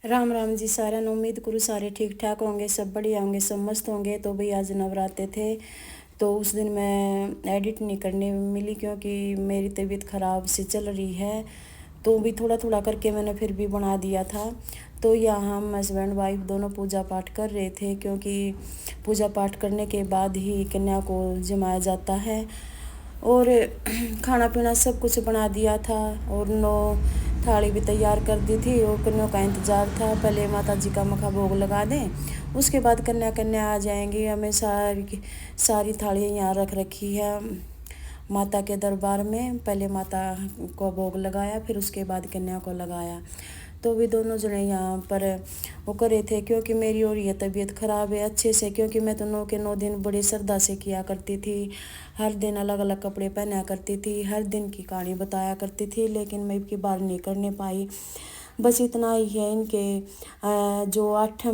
राम राम जी सारा ने। उम्मीद करूँ सारे ठीक ठाक होंगे, सब बढ़िया होंगे, सब मस्त होंगे। तो भाई आज नवरात्रे थे तो उस दिन मैं एडिट नहीं करने मिली क्योंकि मेरी तबीयत ख़राब सी चल रही है। तो भी थोड़ा थोड़ा करके मैंने फिर भी बना दिया था। तो यहाँ हम हस्बैंड वाइफ दोनों पूजा पाठ कर रहे थे क्योंकि पूजा पाठ करने के बाद ही कन्या को जमाया जाता है। और खाना पीना सब कुछ बना दिया था और नो थाली भी तैयार कर दी थी और कन्या का इंतज़ार था। पहले माता जी का मखा भोग लगा दें, उसके बाद कन्या कन्या आ जाएंगी। हमें सारी सारी थालियाँ यहाँ रख रखी है माता के दरबार में। पहले माता को भोग लगाया, फिर उसके बाद कन्या को लगाया। तो भी दोनों जने यहाँ पर वो करे थे क्योंकि मेरी और ये तबीयत ख़राब है अच्छे से, क्योंकि मैं तो 9 के 9 दिन बड़ी श्रद्धा से किया करती थी। हर दिन अलग अलग कपड़े पहना करती थी, हर दिन की कहानी बताया करती थी, लेकिन मैं इनकी बार नहीं करने पाई। बस इतना ही है इनके जो 8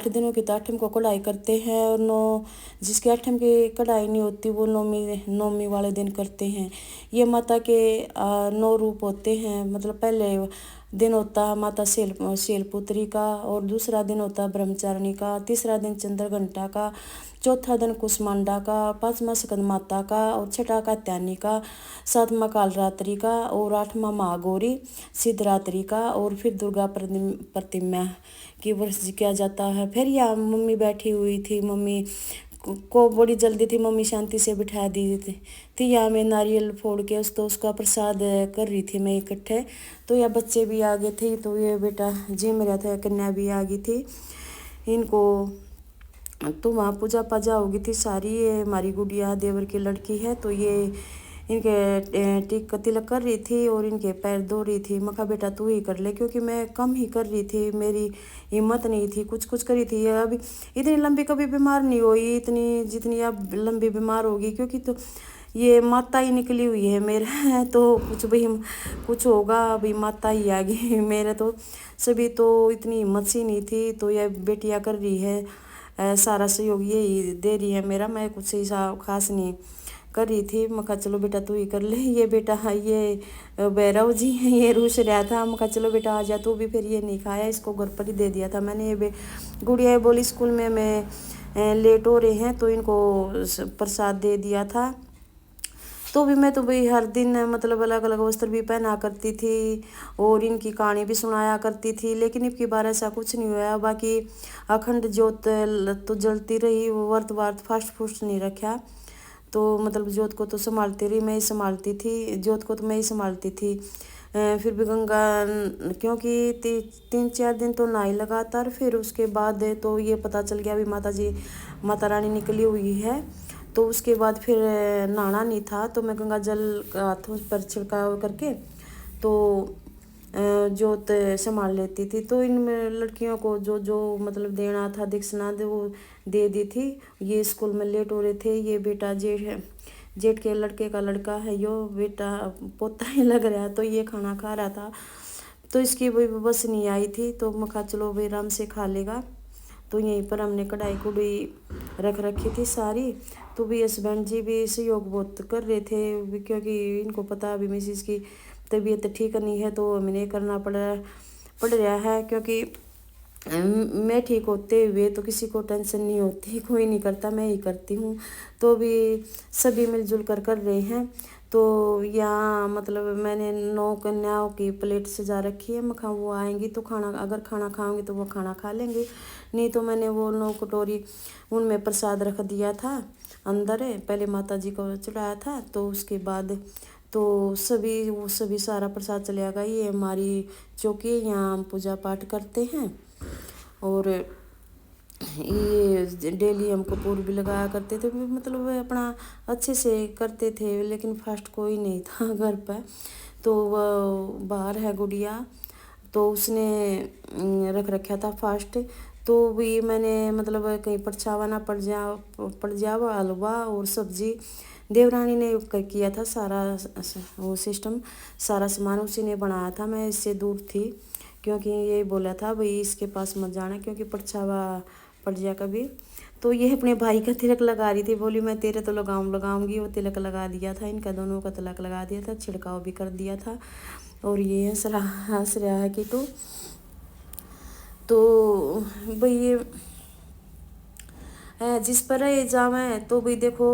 दिनों की तो 8 को कढ़ाई करते हैं और 9 जिसके 8 की कढ़ाई नहीं होती वो नौमी वाले दिन करते हैं। ये माता के 9 रूप होते हैं। मतलब पहले दिन होता है माता शैलपुत्री का, और दूसरा दिन होता है ब्रह्मचारिणी का, तीसरा दिन चंद्रघंटा का, चौथा दिन कुसमांडा का, पांचवा स्कंद माता का, और छठा कात्यायनी का, सातवां कालरात्रि का, और आठवां महागौरी सिद्धरात्रि का, और फिर दुर्गा प्रतिमा की वर्ष किया जाता है। फिर यहाँ मम्मी बैठी हुई थी, मम्मी को बड़ी जल्दी थी, मम्मी शांति से बिठा दी थी यहाँ मैं नारियल फोड़ के उसका प्रसाद कर रही थी मैं इकट्ठे। तो यह बच्चे भी आ गए थे, तो ये बेटा जिम रहा था, कन्या भी आ गई थी इनको। तो वहाँ पूजा पाजा होगी थी सारी। ये हमारी गुड़िया देवर की लड़की है, तो ये इनके टिक तिलक कर रही थी और इनके पैर धो रही थी। मैं कहा बेटा तू ही कर ले, क्योंकि मैं कम ही कर रही थी, मेरी हिम्मत नहीं थी, कुछ कुछ करी थी। अभी इतनी लंबी कभी बीमार नहीं हुई इतनी जितनी अब लंबी बीमार होगी, क्योंकि तो ये माता ही निकली हुई है मेरा तो कुछ भी कुछ होगा अभी माता ही आ गई मेरे तो। सभी तो इतनी हिम्मत सी नहीं थी, तो यह बेटियाँ कर रही है सारा सहयोग यही दे रही है मेरा। मैं कुछ ऐसा खास नहीं कर रही थी। मैं कहा चलो बेटा तू ही कर ले। ये बेटा ये भैरव जी ये रूस रहा था। मैं कहा चलो बेटा आ जा तू भी। फिर ये नहीं खाया, इसको घर पर ही दे दिया था मैंने। ये गुड़िया बोली स्कूल में मैं लेट हो रहे हैं तो इनको प्रसाद दे दिया था। तो भी मैं तो भाई हर दिन मतलब अलग अलग वस्त्र भी पहना करती थी और इनकी कहानी भी सुनाया करती थी, लेकिन इनकी बार ऐसा कुछ नहीं हुआ। बाकी अखंड ज्योत तो जलती रही, वो वर्त वार्त फास्ट फूस्ट नहीं रखा। तो मतलब ज्योत को तो संभालती रही, मैं ही संभालती थी ज्योत को, तो मैं ही संभालती थी। फिर भी गंगा क्योंकि 3-4 दिन तो नहाई लगातार। फिर उसके बाद तो ये पता चल गया अभी माता रानी निकली हुई है। तो उसके बाद फिर नहाना नहीं था, तो मैं गंगा जल हाथों पर छिड़काव करके तो जोत संभाल लेती थी। तो इन लड़कियों को जो जो मतलब देना था दक्षिणा वो दे दी थी। ये स्कूल में लेट हो रहे थे। ये बेटा जेठ के लड़के का लड़का है, यो बेटा पोता ही लग रहा है, तो ये खाना खा रहा था। तो इसकी भी बस नहीं आई थी, तो मैं कहा चलो भाई आराम से खा लेगा। तो यहीं पर हमने कढ़ाई कुढ़ाई रख रखी थी सारी। तो भी हस्बैंड जी भी सहयोग बहुत कर रहे थे, क्योंकि इनको पता अभी मिसिस की तबीयत ठीक नहीं है, तो हमें करना पड़ रहा है। क्योंकि मैं ठीक होते हुए तो किसी को टेंशन नहीं होती, कोई नहीं करता, मैं ही करती हूँ। तो भी सभी मिलजुल कर कर रहे हैं। तो यहाँ मतलब मैंने 9 कन्याओं की प्लेट सजा रखी है। मैं वो आएंगी तो खाना, अगर खाना खाऊंगी तो वो खाना खा लेंगे, नहीं तो मैंने वो 9 कटोरी उनमें प्रसाद रख दिया था अंदर है। पहले माता जी को चढ़ाया था, तो उसके बाद तो सभी सारा प्रसाद चले गया। ये हमारी चौकी है, यहाँ हम पूजा पाठ करते हैं। और ये डेली हम कपूर भी लगाया करते थे, मतलब वह अपना अच्छे से करते थे। लेकिन फास्ट कोई नहीं था घर पर, तो वह बाहर है गुड़िया, तो उसने रख रखा था फास्ट। तो भी मैंने मतलब कहीं परछावा ना पड़ जावा हलवा और सब्जी देवरानी ने किया था सारा वो सिस्टम, सारा सामान उसी ने बनाया था। मैं इससे दूर थी क्योंकि ये बोला था भाई इसके पास मत जाना क्योंकि परछावा पड़ जाए कभी। तो ये अपने भाई का तिलक लगा रही थी, बोली मैं तेरे तो लगाऊंगी। वो तिलक लगा दिया था, इनका दोनों का तिलक लगा दिया था, छिड़काव भी कर दिया था। और ये हंस रहा है किटू। तो भाई ये जिस पर ये जावे तो भाई देखो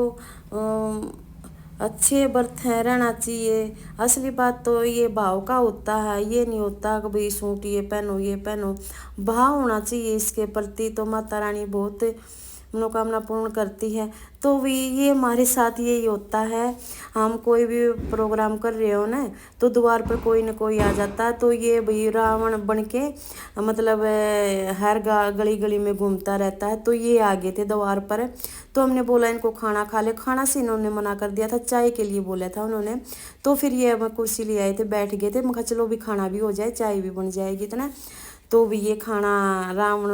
अच्छे बर्थ है रहना चाहिए। असली बात तो ये भाव का होता है, ये नहीं होता कि भाई सूट ये पहनो ये पहनो। भाव होना चाहिए इसके प्रति, तो माता रानी बहुत मनोकामना पूर्ण करती है। तो भी ये हमारे साथ यही होता है, हम कोई भी प्रोग्राम कर रहे हो ना तो द्वार पर कोई ना कोई आ जाता है। तो ये भाई रावण बन के मतलब हर गली गली में घूमता रहता है। तो ये आ गए थे द्वार पर, तो हमने बोला इनको खाना खा ले। खाना से इन्होंने मना कर दिया था, चाय के लिए बोला था उन्होंने। तो फिर ये कुर्सी ले आए थे, बैठ गए थे। मैं कहा चलो भी खाना भी हो जाए, चाय भी बन जाएगी इतना। तो भी ये खाना रावण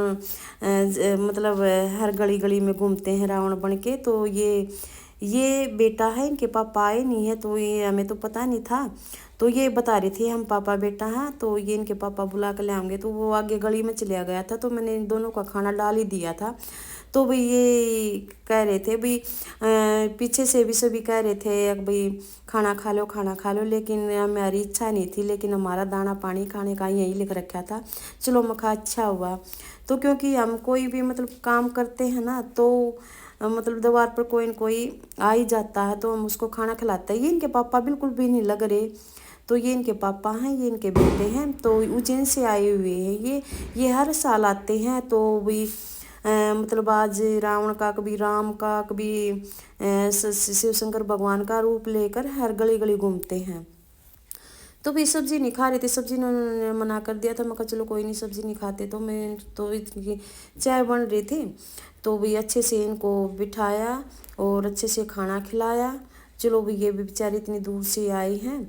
मतलब हर गली गली में घूमते हैं रावण बन के। तो ये बेटा है, इनके पापा आए नहीं है, तो ये हमें तो पता नहीं था। तो ये बता रहे थे हम पापा बेटा हैं, तो ये इनके पापा बुला कर ले आएंगे। तो वो आगे गली में चलिया गया था, तो मैंने इन दोनों का खाना डाल ही दिया था। तो भाई ये कह रहे थे भाई पीछे से भी सभी कह रहे थे भाई खाना खा लो खाना खा लो, लेकिन हमारी इच्छा नहीं थी। लेकिन हमारा दाना पानी खाने का यही लिख रखा था। चलो मखा अच्छा हुआ। तो क्योंकि हम कोई भी मतलब काम करते हैं ना, तो मतलब दीवार पर कोई न कोई आ ही जाता है, तो हम उसको खाना खिलाते हैं। ये इनके पापा बिल्कुल भी नहीं लग रहे। तो ये इनके पापा हैं, ये इनके बेटे हैं। तो उज्जैन से आए हुए हैं ये हर साल आते हैं। तो भी मतलब आज रावण का, कभी राम का, कभी शिव शंकर भगवान का रूप लेकर हर गली गली घूमते हैं। तो भाई सब्जी नहीं खा रहे थे, सब्जी ने मना कर दिया था। मैं कहा चलो कोई नहीं, सब्जी नहीं खाते। तो मैं तो इनकी चाय बन रही थी, तो भाई अच्छे से इनको बिठाया और अच्छे से खाना खिलाया। चलो भाई ये भी बेचारे इतनी दूर से आए हैं,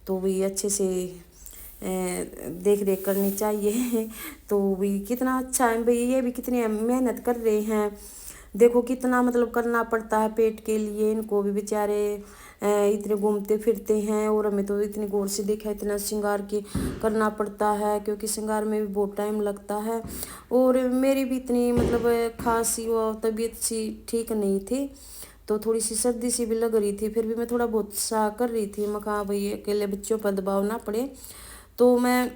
तो भाई अच्छे से देख रेख करनी चाहिए। तो भाई कितना अच्छा है भाई, ये भी कितनी मेहनत कर रहे हैं। देखो कितना मतलब करना पड़ता है पेट के लिए, इनको भी बेचारे इतने घूमते फिरते हैं। और हमें तो इतनी गौर से देखा, इतना श्रृंगार की करना पड़ता है, क्योंकि श्रृंगार में भी बहुत टाइम लगता है। और मेरी भी इतनी मतलब खांसी व तबीयत सी ठीक नहीं थी, तो थोड़ी सी सर्दी सी भी लग रही थी। फिर भी मैं थोड़ा बहुत सा कर रही थी। मैं कहा भाई अकेले बच्चों पर दबाव ना पड़े, तो मैं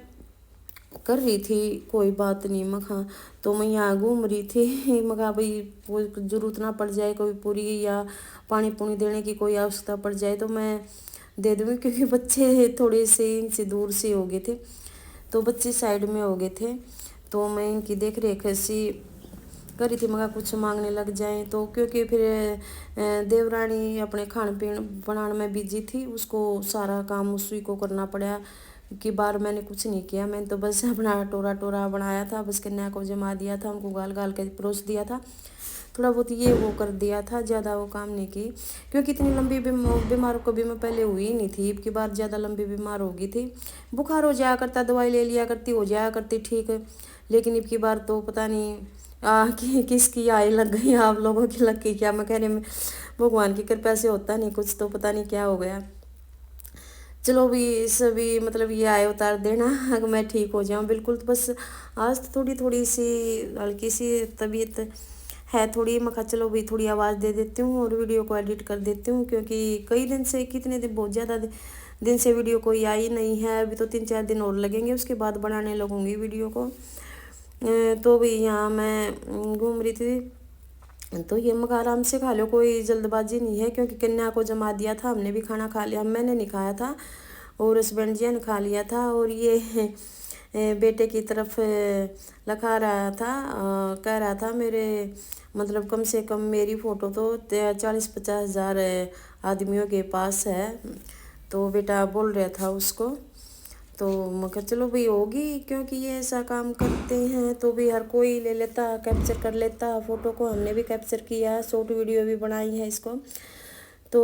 कर रही थी, कोई बात नहीं मखा। तो मैं यहाँ घूम रही थी। मखा भाई कोई ज़रूरत ना पड़ जाए, कोई पूरी या पानी पुनी देने की कोई आवश्यकता पड़ जाए तो मैं दे दूँगी, क्योंकि बच्चे थोड़े से इनसे दूर से हो गए थे, तो बच्चे साइड में हो गए थे। तो मैं इनकी देख रेख ऐसी कर रही थी। मगर कुछ मांगने लग जाए तो, क्योंकि फिर देवरानी अपने खान पीन बनाने में बिजी थी, उसको सारा काम उसी को करना पड़ा। कि बार मैंने कुछ नहीं किया, मैंने तो बस अपना टोरा टोरा बनाया था, बस कन्या को जमा दिया था, उनको गाल गाल के परोस दिया था, थोड़ा बहुत ये वो कर दिया था, ज़्यादा वो काम नहीं की। क्योंकि इतनी लंबी बीमार कभी मैं पहले हुई ही नहीं थी, अब की बार ज़्यादा लंबी बीमार हो गई थी। बुखार हो जाया करता, दवाई ले लिया करती, हो जाया करती ठीक। लेकिन अब की बार तो पता नहीं किसकी आई लग गई, आप लोगों की लग गई क्या, मैं कह रही भगवान की कृपा से होता नहीं कुछ, तो पता नहीं क्या हो गया। चलो भी सभी मतलब ये आए उतार देना अगर मैं ठीक हो जाऊँ बिल्कुल। तो बस आज तो थोड़ी थोड़ी सी हल्की सी तबीयत है थोड़ी। मैं कहा चलो भी थोड़ी आवाज़ दे देती हूँ और वीडियो को एडिट कर देती हूँ, क्योंकि कई दिन से, कितने दिन, बहुत ज़्यादा दिन से वीडियो कोई आई नहीं है। अभी तो 3-4 दिन और लगेंगे, उसके बाद बनाने लगूंगी वीडियो को। तो भाई यहाँ मैं घूम रही थी, तो ये मगर आराम से खा लो, कोई जल्दबाजी नहीं है, क्योंकि कन्या को जमा दिया था, हमने भी खाना खा लिया। मैंने नहीं खाया था और हस्बैंड जी ने खा लिया था। और ये बेटे की तरफ लखा रहा था, कह रहा था मेरे मतलब कम से कम मेरी फ़ोटो तो 40-50 हज़ार आदमियों के पास है। तो बेटा बोल रहा था उसको, तो मगर चलो भाई होगी, क्योंकि ये ऐसा काम करते हैं तो भी हर कोई ले लेता, कैप्चर कर लेता फ़ोटो को। हमने भी कैप्चर किया है, शॉर्ट वीडियो भी बनाई है इसको। तो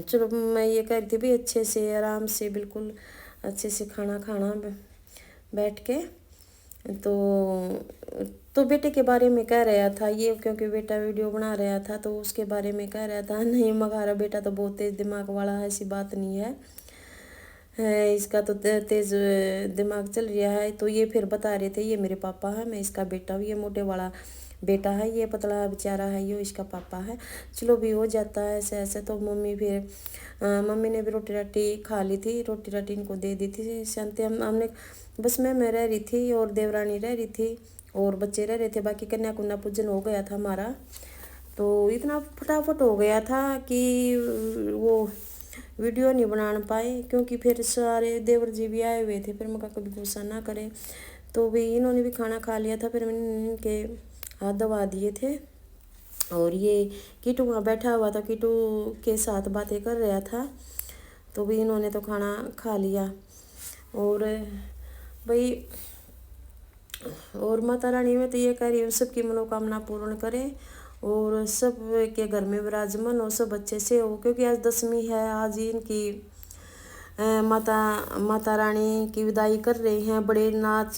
चलो मैं ये कह रही थी भी अच्छे से आराम से बिल्कुल अच्छे से खाना खाना बैठ के। तो बेटे के बारे में कह रहा था ये, क्योंकि बेटा वीडियो बना रहा था, तो उसके बारे में कह रहा था नहीं मगारा बेटा तो बहुत तेज़ दिमाग वाला है, ऐसी बात नहीं है इसका तो तेज़ दिमाग चल रहा है। तो ये फिर बता रहे थे ये मेरे पापा है, मैं इसका बेटा हूँ, ये मोटे वाला बेटा है, ये पतला बेचारा है, ये इसका पापा है। चलो भी हो जाता है ऐसे ऐसे। तो मम्मी फिर मम्मी ने भी रोटी राटी खा ली थी, रोटी राटी इनको दे दी थी शांति। हमने बस मैं रह रही थी और देवरानी रह रही थी और बच्चे रह रहे थे, बाकी कन्या कुन्या पूजन हो गया था हमारा। तो इतना फटाफट हो गया था कि वो वीडियो नहीं बना पाए, क्योंकि फिर सारे देवर जी भी आए हुए थे, फिर मैं कभी गुस्सा ना करें। तो भी इन्होंने भी खाना खा लिया था, फिर मैंने इनके हाथ दबा दिए थे। और ये कीटू वहाँ बैठा हुआ था, कीटू के साथ बातें कर रहा था। तो भी इन्होंने तो खाना खा लिया। और भाई और माता रानी में तो ये कह रही हूँ सबकी मनोकामना पूर्ण करे और सब के घर में विराजमान हो, सब अच्छे से हो। क्योंकि आज दशमी है, आज इनकी माता रानी की विदाई कर रहे हैं, बड़े नाच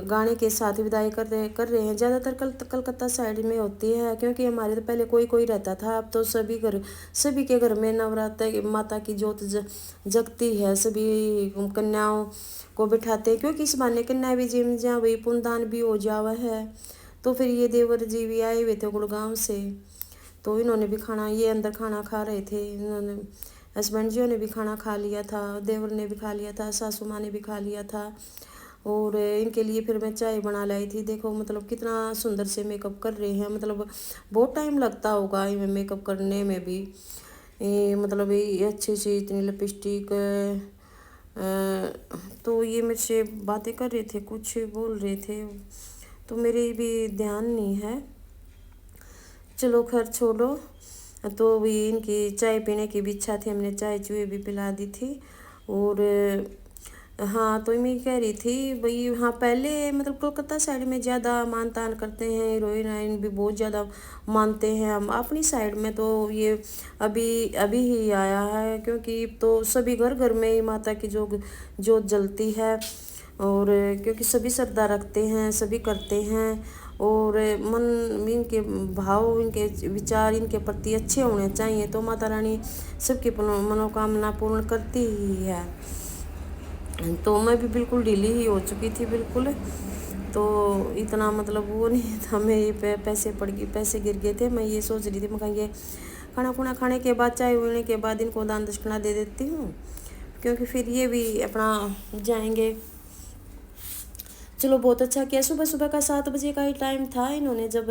गाने के साथ विदाई कर रहे हैं। ज़्यादातर कलकत्ता साइड में होती है, क्योंकि हमारे तो पहले कोई कोई रहता था, अब तो सभी के घर में नवरात्र माता की जोत जगती है। सभी कन्याओं को बिठाते हैं, क्योंकि इस बहाने कन्या भी जिम जहाँ वही पुण्यदान भी हो जावा है। तो फिर ये देवर जी भी आए हुए थे गुड़गांव से, तो इन्होंने भी खाना, ये अंदर खाना खा रहे थे, इन्होंने हस्बैंड जी ने भी खाना खा लिया था, देवर ने भी खा लिया था, सासू माँ ने भी खा लिया था। और इनके लिए फिर मैं चाय बना लाई थी। देखो मतलब कितना सुंदर से मेकअप कर रहे हैं, मतलब बहुत टाइम लगता होगा इनमें मेकअप करने में भी। मतलब ये अच्छी सी इतनी लिपस्टिक। तो ये मेरे से बातें कर रहे थे, कुछ बोल रहे थे, तो मेरे भी ध्यान नहीं है। चलो खैर छोड़ो। तो भी इनकी चाय पीने की भी इच्छा थी, हमने चाय चूहे भी पिला दी थी। और हाँ, तो मैं कह रही थी भाई, हाँ पहले मतलब कोलकाता साइड में ज़्यादा मान तान करते हैं, हीरोइन आइन भी बहुत ज़्यादा मानते हैं। हम अपनी साइड में तो ये अभी अभी ही आया है, क्योंकि तो सभी घर घर में ही माता की जोत जलती है। और क्योंकि सभी श्रद्धा रखते हैं, सभी करते हैं, और मन इनके भाव, इनके विचार इनके प्रति अच्छे होने चाहिए, तो माता रानी सबकी मनोकामना पूर्ण करती ही है। तो मैं भी बिल्कुल ढीली ही हो चुकी थी बिल्कुल। तो इतना मतलब वो नहीं था, मेरे पैसे पैसे गिर गए थे। मैं ये सोच रही थी, मैं कहेंगे खाना खुना खाने के बाद, चाय होने के बाद इनको दान दक्षिणा दे देती हूँ, क्योंकि फिर ये भी अपना जाएंगे। चलो बहुत अच्छा किया। सुबह सुबह का 7 बजे का ही टाइम था, इन्होंने जब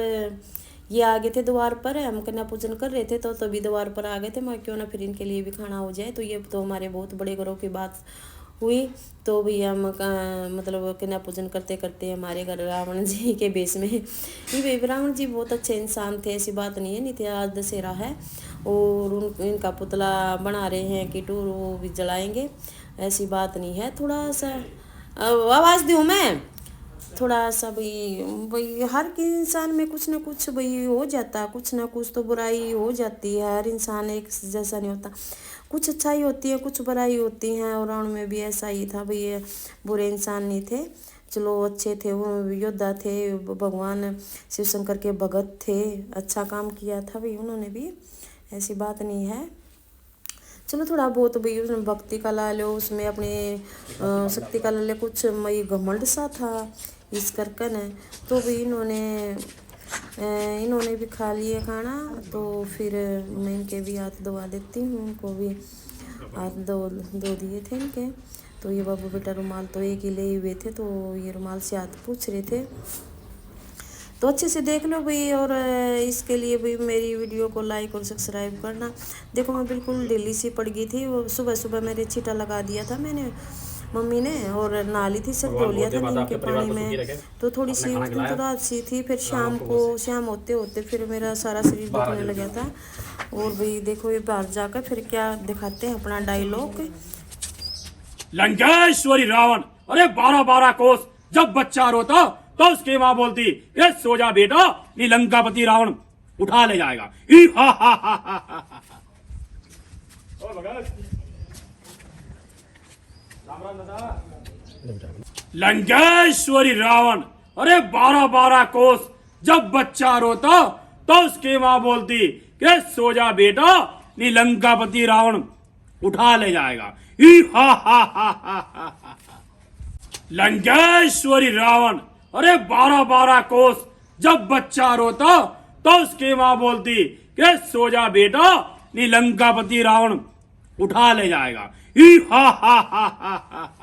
ये आ गए थे द्वार पर, हम कन्या पूजन कर रहे थे, तो तभी द्वार पर आ गए थे। मैं क्यों ना फिर इनके लिए भी खाना हो जाए। तो ये तो हमारे बहुत बड़े घरों की बात हुई। तो भी हम मतलब कन्या पूजन करते करते हमारे घर रावण जी के बेस में, ये रावण जी बहुत अच्छे इंसान थे, ऐसी बात नहीं है। नहीं थे, आज दशहरा है और इनका पुतला बना रहे हैं कि टूर वो भी जलाएंगे, ऐसी बात नहीं है। थोड़ा सा आवाज़ दूँ मैं, थोड़ा सा भाई हर इंसान में कुछ ना कुछ भाई हो जाता है, कुछ ना कुछ तो बुराई हो जाती है। हर इंसान एक जैसा नहीं होता, कुछ अच्छाई होती है, कुछ बुराई होती हैं। और रावण में भी ऐसा ही था भाई, ये बुरे इंसान नहीं थे, चलो अच्छे थे, वो योद्धा थे, भगवान शिव शंकर के भगत थे, अच्छा काम किया था भाई उन्होंने भी, ऐसी बात नहीं है। चलो थोड़ा बहुत भाई उसमें भक्ति का ला लो, उसमें अपने शक्ति का ला लो, कुछ मई घमंड सा था इस करके न। तो भी इन्होंने भी खा लिए खाना। तो फिर मैं इनके भी हाथ धोवा देती हूँ, उनको भी हाथ धो दिए थे इनके। तो ये बाबू बेटा रुमाल तो एक ही ले हुए थे, तो ये रुमाल से हाथ पूछ रहे थे। तो अच्छे से देख लो भाई, और इसके लिए भाई मेरी वीडियो को लाइक और सब्सक्राइब करना। देखो मैं बिल्कुल ढीली सी पड़ गई थी, वो सुबह सुबह मेरे छींटा लगा दिया था मैंने, मम्मी ने, और नहा ली थी, सब धो लिया था नीम के पानी में। तो थोड़ी सी उस दिन तो रात सी थी, फिर शाम होते होते फिर मेरा सारा शरीर दुखने लगा था। और भाई देखो ये बाहर जाकर फिर क्या दिखाते हैं अपना डायलॉग। लंकेश्वरी रावण, अरे 12-12 कोस जब बच्चा रोता तो उसकी माँ बोलती, ये सो जा बेटा, ये लंकापति रावण उठा ले जाएगा। ही हा हा हा हा हा हा। लंकेश्वरी रावण, अरे 12-12 कोस जब बच्चा रोता तो उसकी माँ बोलती, ये सो जा बेटा, ये लंकापति रावण उठा ले जाएगा। ही हा हा हा हा हा। लंकेश्वरी रावण, अरे 12-12 कोस जब बच्चा रोता तो उसकी माँ बोलती कि सो जा बेटा, नी लंकापति रावण उठा ले जाएगा। ही हा हा हा हा हा।